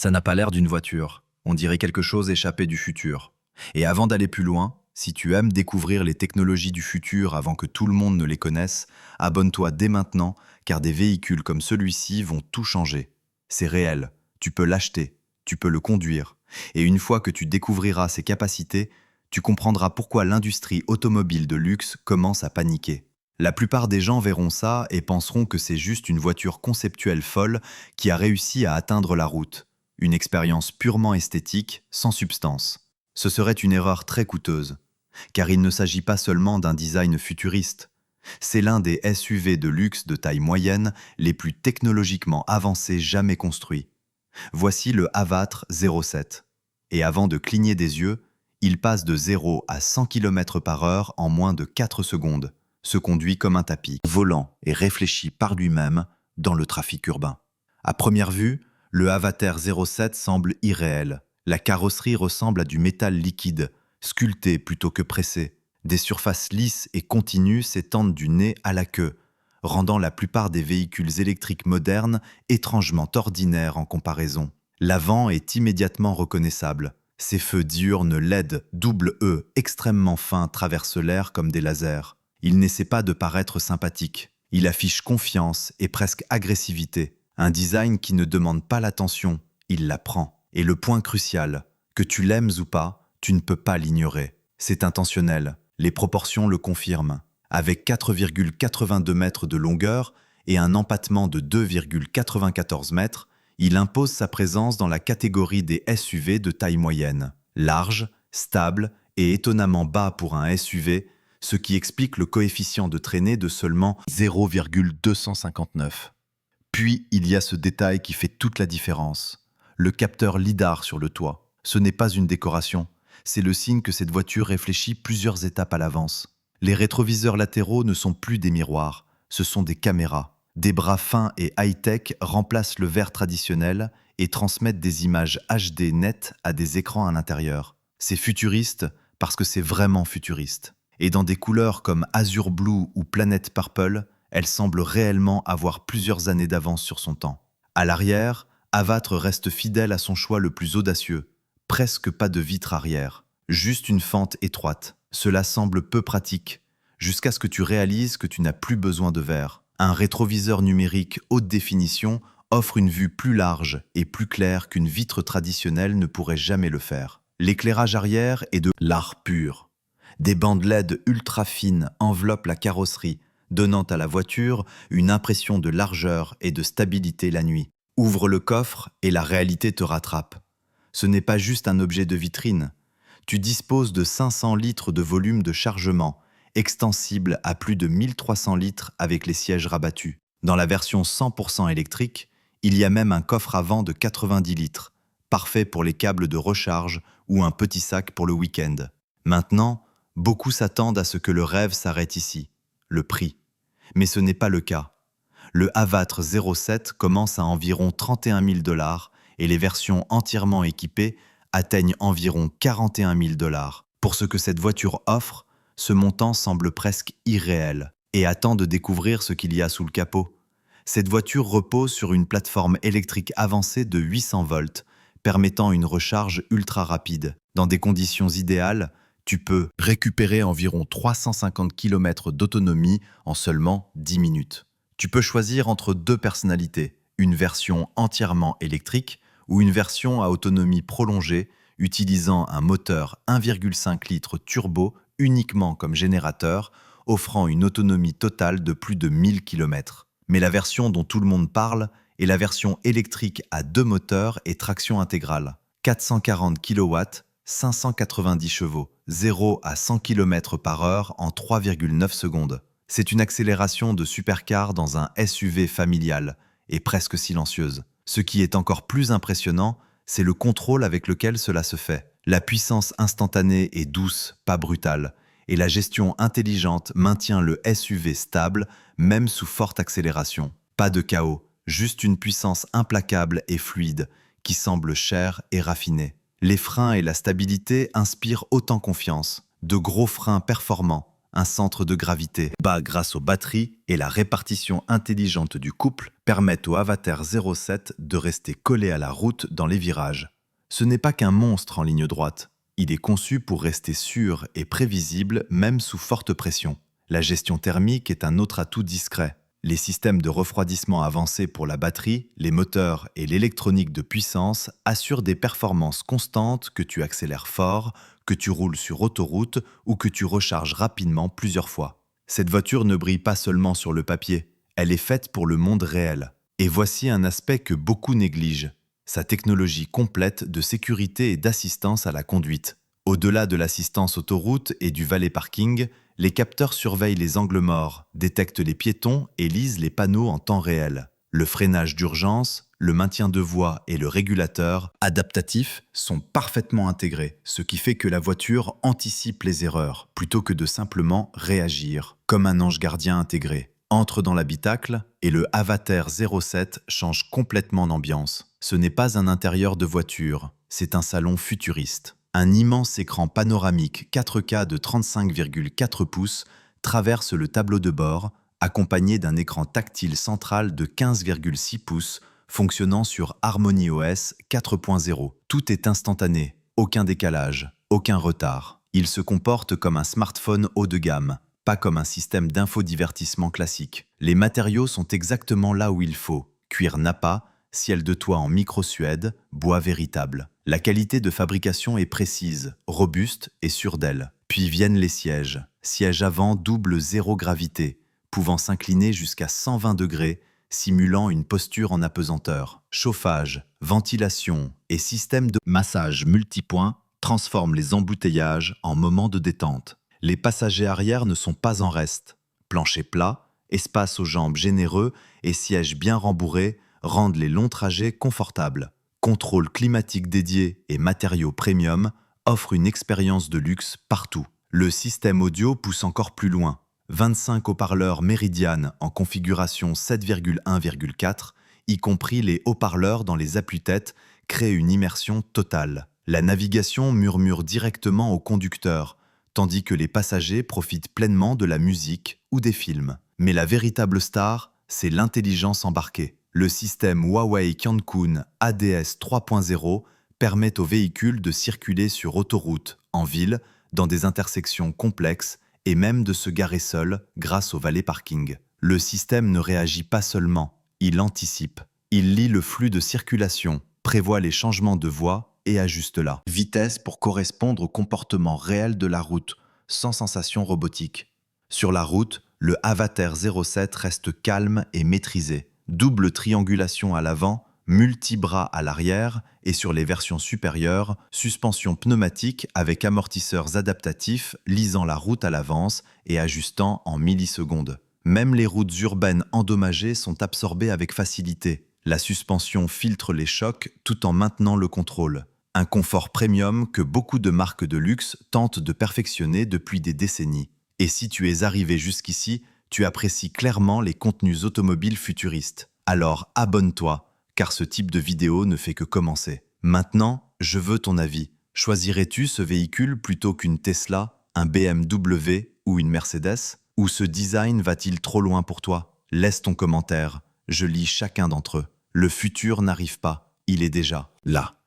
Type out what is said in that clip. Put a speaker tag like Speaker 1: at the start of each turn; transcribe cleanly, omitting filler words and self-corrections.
Speaker 1: Ça n'a pas l'air d'une voiture. On dirait quelque chose échappé du futur. Et avant d'aller plus loin, si tu aimes découvrir les technologies du futur avant que tout le monde ne les connaisse, abonne-toi dès maintenant, car des véhicules comme celui-ci vont tout changer. C'est réel, tu peux l'acheter, tu peux le conduire. Et une fois que tu découvriras ses capacités, tu comprendras pourquoi l'industrie automobile de luxe commence à paniquer. La plupart des gens verront ça et penseront que c'est juste une voiture conceptuelle folle qui a réussi à atteindre la route. Une expérience purement esthétique, sans substance. Ce serait une erreur très coûteuse, car il ne s'agit pas seulement d'un design futuriste. C'est l'un des SUV de luxe de taille moyenne les plus technologiquement avancés jamais construits. Voici le Avatr 07. Et avant de cligner des yeux, il passe de 0 à 100 km/h en moins de 4 secondes, se conduit comme un tapis, volant et réfléchi par lui-même dans le trafic urbain. À première vue, le Avatr 07 semble irréel. La carrosserie ressemble à du métal liquide, sculpté plutôt que pressé. Des surfaces lisses et continues s'étendent du nez à la queue, rendant la plupart des véhicules électriques modernes étrangement ordinaires en comparaison. L'avant est immédiatement reconnaissable. Ses feux diurnes LED double E extrêmement fins traversent l'air comme des lasers. Il n'essaie pas de paraître sympathique. Il affiche confiance et presque agressivité. Un design qui ne demande pas l'attention, il la prend. Et le point crucial, que tu l'aimes ou pas, tu ne peux pas l'ignorer. C'est intentionnel. Les proportions le confirment. Avec 4,82 mètres de longueur et un empattement de 2,94 mètres, il impose sa présence dans la catégorie des SUV de taille moyenne. Large, stable et étonnamment bas pour un SUV, ce qui explique le coefficient de traînée de seulement 0,259. Puis, il y a ce détail qui fait toute la différence. Le capteur LiDAR sur le toit. Ce n'est pas une décoration, c'est le signe que cette voiture réfléchit plusieurs étapes à l'avance. Les rétroviseurs latéraux ne sont plus des miroirs, ce sont des caméras. Des bras fins et high-tech remplacent le verre traditionnel et transmettent des images HD nettes à des écrans à l'intérieur. C'est futuriste parce que c'est vraiment futuriste. Et dans des couleurs comme Azure Blue ou Planet Purple, elle semble réellement avoir plusieurs années d'avance sur son temps. À l'arrière, Avatr reste fidèle à son choix le plus audacieux. Presque pas de vitre arrière, juste une fente étroite. Cela semble peu pratique, jusqu'à ce que tu réalises que tu n'as plus besoin de verre. Un rétroviseur numérique haute définition offre une vue plus large et plus claire qu'une vitre traditionnelle ne pourrait jamais le faire. L'éclairage arrière est de l'art pur. Des bandes LED ultra fines enveloppent la carrosserie, donnant à la voiture une impression de largeur et de stabilité la nuit. Ouvre le coffre et la réalité te rattrape. Ce n'est pas juste un objet de vitrine. Tu disposes de 500 litres de volume de chargement, extensible à plus de 1300 litres avec les sièges rabattus. Dans la version 100% électrique, il y a même un coffre avant de 90 litres, parfait pour les câbles de recharge ou un petit sac pour le week-end. Maintenant, beaucoup s'attendent à ce que le rêve s'arrête ici, le prix. Mais ce n'est pas le cas. Le Avatr 07 commence à environ 31 000 $ et les versions entièrement équipées atteignent environ 41 000 $. Pour ce que cette voiture offre, ce montant semble presque irréel. Et attend de découvrir ce qu'il y a sous le capot. Cette voiture repose sur une plateforme électrique avancée de 800 volts, permettant une recharge ultra rapide. Dans des conditions idéales, tu peux récupérer environ 350 km d'autonomie en seulement 10 minutes. Tu peux choisir entre deux personnalités, une version entièrement électrique ou une version à autonomie prolongée utilisant un moteur 1,5 litres turbo uniquement comme générateur, offrant une autonomie totale de plus de 1000 km. Mais la version dont tout le monde parle est la version électrique à deux moteurs et traction intégrale. 440 kW, 590 chevaux, 0 à 100 km/h en 3,9 secondes. C'est une accélération de supercar dans un SUV familial et presque silencieuse. Ce qui est encore plus impressionnant, c'est le contrôle avec lequel cela se fait. La puissance instantanée est douce, pas brutale, et la gestion intelligente maintient le SUV stable, même sous forte accélération. Pas de chaos, juste une puissance implacable et fluide, qui semble chère et raffinée. Les freins et la stabilité inspirent autant confiance. De gros freins performants, un centre de gravité bas grâce aux batteries et la répartition intelligente du couple permettent au Avatar 07 de rester collé à la route dans les virages. Ce n'est pas qu'un monstre en ligne droite. Il est conçu pour rester sûr et prévisible même sous forte pression. La gestion thermique est un autre atout discret. Les systèmes de refroidissement avancés pour la batterie, les moteurs et l'électronique de puissance assurent des performances constantes que tu accélères fort, que tu roules sur autoroute ou que tu recharges rapidement plusieurs fois. Cette voiture ne brille pas seulement sur le papier, elle est faite pour le monde réel. Et voici un aspect que beaucoup négligent, sa technologie complète de sécurité et d'assistance à la conduite. Au-delà de l'assistance autoroute et du valet parking, les capteurs surveillent les angles morts, détectent les piétons et lisent les panneaux en temps réel. Le freinage d'urgence, le maintien de voie et le régulateur adaptatif sont parfaitement intégrés, ce qui fait que la voiture anticipe les erreurs, plutôt que de simplement réagir, comme un ange gardien intégré. Entre dans l'habitacle et le Avatar 07 change complètement d'ambiance. Ce n'est pas un intérieur de voiture, c'est un salon futuriste. Un immense écran panoramique 4K de 35,4 pouces traverse le tableau de bord, accompagné d'un écran tactile central de 15,6 pouces fonctionnant sur HarmonyOS 4.0. Tout est instantané, aucun décalage, aucun retard. Il se comporte comme un smartphone haut de gamme, pas comme un système d'infodivertissement classique. Les matériaux sont exactement là où il faut. Cuir Nappa, ciel de toit en micro-suède, bois véritable. La qualité de fabrication est précise, robuste et sûre d'elle. Puis viennent les sièges. Siège avant double zéro gravité, pouvant s'incliner jusqu'à 120 degrés, simulant une posture en apesanteur. Chauffage, ventilation et système de massage multipoint transforment les embouteillages en moments de détente. Les passagers arrière ne sont pas en reste. Plancher plat, espace aux jambes généreux et sièges bien rembourrés rendent les longs trajets confortables. Contrôle climatique dédié et matériaux premium offrent une expérience de luxe partout. Le système audio pousse encore plus loin. 25 haut-parleurs Meridian en configuration 7,1,4, y compris les haut-parleurs dans les appuis-têtes, créent une immersion totale. La navigation murmure directement au conducteur, tandis que les passagers profitent pleinement de la musique ou des films. Mais la véritable star, c'est l'intelligence embarquée. Le système Huawei Qiankun ADS 3.0 permet au véhicule de circuler sur autoroute, en ville, dans des intersections complexes et même de se garer seul grâce au valet parking. Le système ne réagit pas seulement, il anticipe. Il lit le flux de circulation, prévoit les changements de voie et ajuste la vitesse pour correspondre au comportement réel de la route, sans sensation robotique. Sur la route, le Avatar 07 reste calme et maîtrisé. Double triangulation à l'avant, multi-bras à l'arrière et sur les versions supérieures, suspension pneumatique avec amortisseurs adaptatifs lisant la route à l'avance et ajustant en millisecondes. Même les routes urbaines endommagées sont absorbées avec facilité. La suspension filtre les chocs tout en maintenant le contrôle. Un confort premium que beaucoup de marques de luxe tentent de perfectionner depuis des décennies. Et si tu es arrivé jusqu'ici, tu apprécies clairement les contenus automobiles futuristes. Alors abonne-toi, car ce type de vidéo ne fait que commencer. Maintenant, je veux ton avis. Choisirais-tu ce véhicule plutôt qu'une Tesla, un BMW ou une Mercedes? Ou ce design va-t-il trop loin pour toi? Laisse ton commentaire, je lis chacun d'entre eux. Le futur n'arrive pas, il est déjà là.